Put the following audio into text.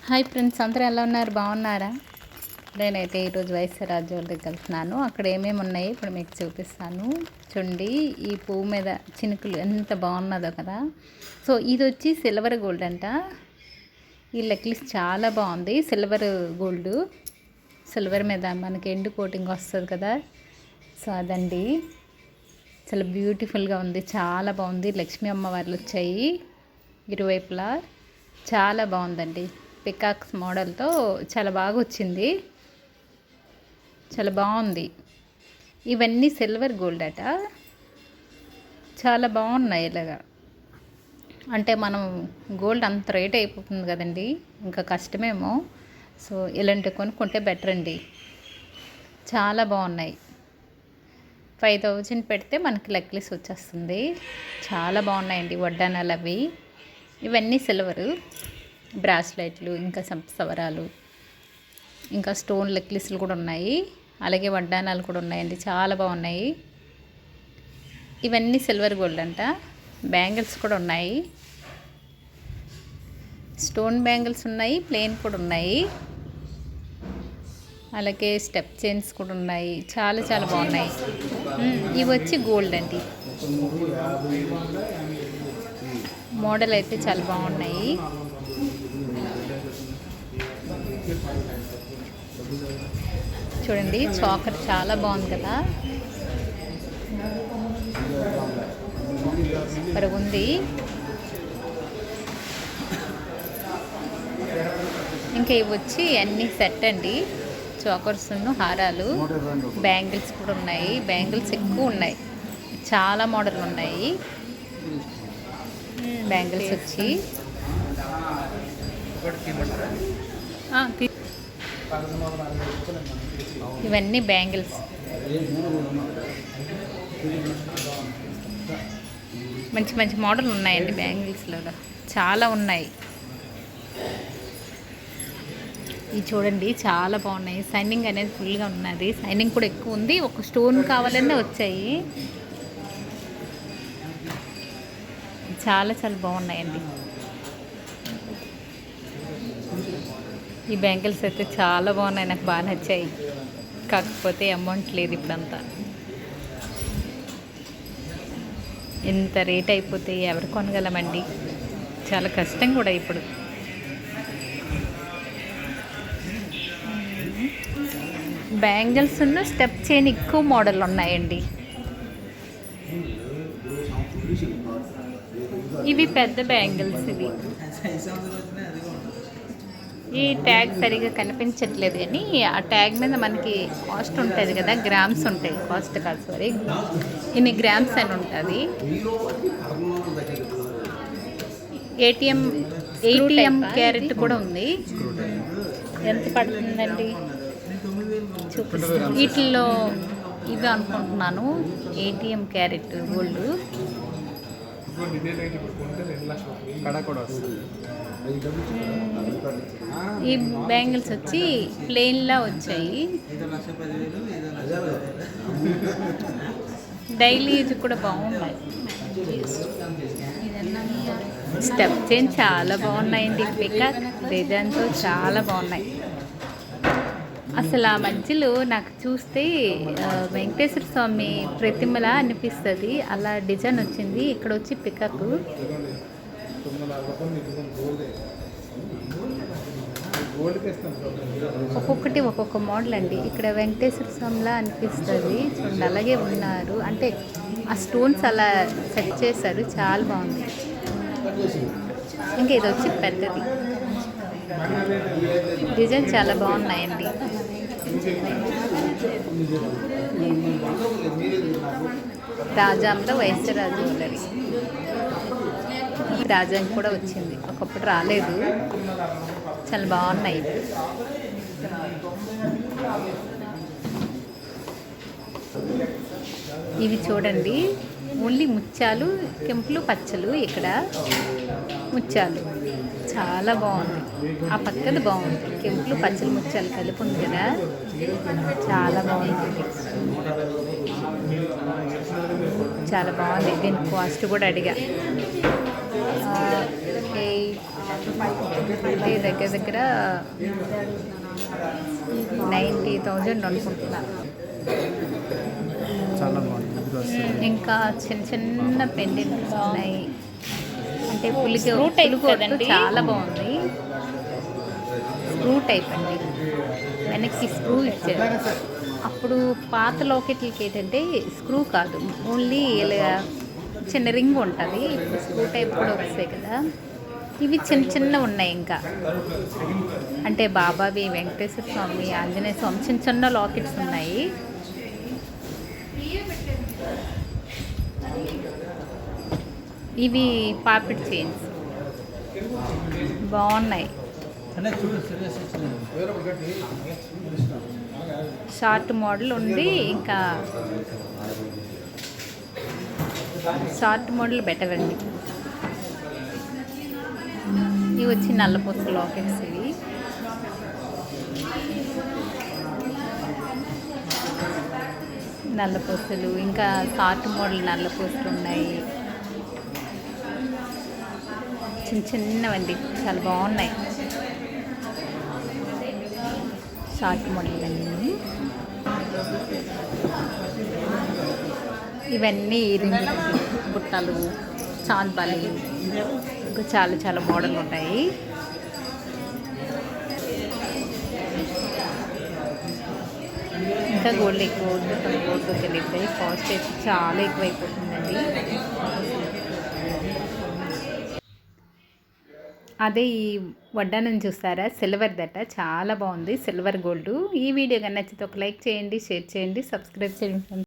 Hi friends, అందరూ ఎలా ఉన్నారు? బాగున్నారా? నేనైతే ఈరోజు వైఎస్ఆర్ జ్యువెలరీకి వెళ్తున్నాను. అక్కడ ఏమేమి ఉన్నాయి ఇప్పుడు మీకు చూపిస్తాను. చూడండి, ఈ పువ్వు మీద చినుకులు ఎంత బాగున్నదో కదా. సో ఇది వచ్చి సిల్వర్ గోల్డ్ అంట. ఈ నెక్లెస్ చాలా బాగుంది. సిల్వర్ గోల్డ్, సిల్వర్ మీద మనకి ఎండు కోటింగ్ వస్తుంది కదా. సో అదండి, చాలా బ్యూటిఫుల్గా ఉంది, చాలా బాగుంది. లక్ష్మీ అమ్మవార్లు వచ్చాయి ఇరువైపులా, చాలా బాగుందండి. పికాక్స్ మోడల్తో చాలా బాగా వచ్చింది, చాలా బాగుంది. ఇవన్నీ సిల్వర్ గోల్డ్ అట, చాలా బాగున్నాయి. ఇలాగా అంటే మనం గోల్డ్ అంత రేట్ అయిపోతుంది కదండి, ఇంకా కష్టమేమో. సో ఇలాంటివి కొనుక్కుంటే బెటర్ అండి, చాలా బాగున్నాయి. 5000 పెడితే మనకి నెక్లెస్ వచ్చేస్తుంది. చాలా బాగున్నాయండి వడ్డానాలు అవి. ఇవన్నీ సిల్వరు బ్రాస్లెట్లు, ఇంకా సవరాలు, ఇంకా స్టోన్ నెక్లెస్లు కూడా ఉన్నాయి. అలాగే వడ్డానాలు కూడా ఉన్నాయండి, చాలా బాగున్నాయి. ఇవన్నీ సిల్వర్ గోల్డ్ అంట. బ్యాంగిల్స్ కూడా ఉన్నాయి, స్టోన్ బ్యాంగిల్స్ ఉన్నాయి, ప్లెయిన్ కూడా ఉన్నాయి. అలాగే స్టెప్ చైన్స్ కూడా ఉన్నాయి, చాలా చాలా బాగున్నాయి. ఇవి వచ్చి గోల్డ్ అండి. మోడల్ అయితే చాలా బాగున్నాయి. చూడండి, చాకర్ చాలా బాగుంది కదా, సూపర్ ఉంది. ఇంకా ఇవి వచ్చి అన్ని సెట్ అండి, చాకర్స్, హారాలు, బ్యాంగిల్స్ కూడా ఉన్నాయి. బ్యాంగిల్స్ ఎక్కువ ఉన్నాయి, చాలా మోడల్ ఉన్నాయి. బ్యాంగిల్స్ వచ్చి ఇవన్నీ బ్యాంగిల్స్, మంచి మంచి మోడల్ ఉన్నాయండి. బ్యాంగిల్స్లో చాలా ఉన్నాయి. ఇవి చూడండి, చాలా బాగున్నాయి. సైనింగ్ అనేది ఫుల్గా ఉన్నది, సైనింగ్ కూడా ఎక్కువ ఉంది. ఒక స్టోన్ కావాలనే వచ్చాయి, చాలా చాలా బాగున్నాయండి. ఈ బ్యాంగిల్స్ అయితే చాలా బాగున్నాయి, నాకు బాగా నచ్చాయి. కాకపోతే అమౌంట్ లేదు ఇప్పుడంతా. ఎంత రేట్ అయిపోతే ఎవరు కొనగలమండి, చాలా కష్టం కూడా ఇప్పుడు. బ్యాంగిల్స్ ఉన్న స్టెప్ చైన్ ఎక్కువ మోడల్ ఉన్నాయండి. ఇవి పెద్ద బ్యాంగిల్స్. ఇవి ఈ ట్యాగ్ సరిగా కనిపించట్లేదు, కానీ ఆ ట్యాగ్ మీద మనకి కాస్ట్ ఉంటుంది కదా, గ్రామ్స్ ఉంటాయి. కాస్ట్ కాదు, సారీ, ఇన్ని గ్రామ్స్ అని ఉంటుంది. ఏటీఎం క్యారెట్ కూడా ఉంది. ఎంత పడుతుందండి చూపిస్తాను. వీటిల్లో ఇవి అనుకుంటున్నాను, ఏటీఎం క్యారెట్ గోల్డ్. ఈ బ్యాంగిల్స్ వచ్చి ప్లెయిన్లా వచ్చాయి. డైలీ యూజ్ కూడా బాగున్నాయి. స్టెప్ చైన్ చాలా బాగున్నాయండి. పికాక్ డిజైన్తో చాలా బాగున్నాయి. అసలు ఆ మధ్యలో నాకు చూస్తే వెంకటేశ్వర స్వామి ప్రతిమలా అనిపిస్తుంది, అలా డిజైన్ వచ్చింది. ఇక్కడ వచ్చి పికాక్, ఒక్కొక్కటి ఒక్కొక్క మోడల్ అండి. ఇక్కడ వెంకటేశ్వర స్వామిలా అనిపిస్తుంది, చూడండి అలాగే ఉన్నారు. అంటే ఆ స్టోన్స్ అలా సెట్ చేశారు, చాలా బాగుంది. ఇంకా ఇది వచ్చి పెద్దది డిజైన్, చాలా బాగున్నాయండి. రాజాంలో వైఎస్ఆర్ జ్యువెలరీ. రాజాం కూడా వచ్చింది, ఒకప్పుడు రాలేదు. చాలా బాగున్నాయి. ఇవి చూడండి, ఓన్లీ ముత్యాలు, కెంపులు, పచ్చలు. ఇక్కడ ముత్యాలు చాలా బాగుంది. ఆ పక్కది బాగుంది, కెంపులు, పచ్చలు, ముత్యాలు కలిపి ఉంది కదా, చాలా బాగుంది. చాలా బాగుంది. దీని కాస్ట్ కూడా అడిగా. అంటే దగ్గర దగ్గర 90,000 అనుకుంటున్నా. ఇంకా చిన్న చిన్న పెండెంట్స్ ఉన్నాయి. అంటే పులిగొట్టు చాలా బాగుంది. స్క్రూ టైప్ అండి, వెనక్కి స్క్రూ ఇచ్చారు. అప్పుడు పాత లాకెట్లకి ఏంటంటే స్క్రూ కాదు, ఓన్లీ ఇలా చిన్న రింగ్ ఉంటుంది. ఇప్పుడు స్క్రూ టైప్ కూడా వస్తాయి కదా. ఇవి చిన్న చిన్న ఉన్నాయి. ఇంకా అంటే బాబావి, వెంకటేశ్వర స్వామి, ఆంజనేయ స్వామి చిన్న చిన్న లాకెట్స్ ఉన్నాయి. ఇవి పాపిడ్ చైన్స్ బాగున్నాయి. షార్ట్ మోడల్ ఉంది. ఇంకా షార్ట్ మోడల్ బెటర్ అండి. ఇవి వచ్చి నల్లపూస లాకెట్స్. ఇవి నల్లపూసలు, ఇంకా షార్ట్ మోడల్ నల్లపూసలు ఉన్నాయి. చిన్న చిన్నవండి, చాలా బాగున్నాయి షార్ట్ మోడల్ అన్నీ. ఇవన్నీ రింగులు, బుట్టలు, చాంద్బాలి, ఇంకా చాలా చాలా మోడల్ ఉన్నాయి. ఇంకా గోల్డ్ ఎక్కువ గోల్డ్ తెలియదు, కాస్ట్ అయితే చాలా ఎక్కువైపోతుందండి. అదే ఈ వడ్డానం చూస్తారా, సిల్వర్ దట, చాలా బాగుంది. Silver gold. ఈ వీడియో కానీ నచ్చితే ఒక లైక్ చేయండి, షేర్ చేయండి, సబ్స్క్రైబ్ చేయండి.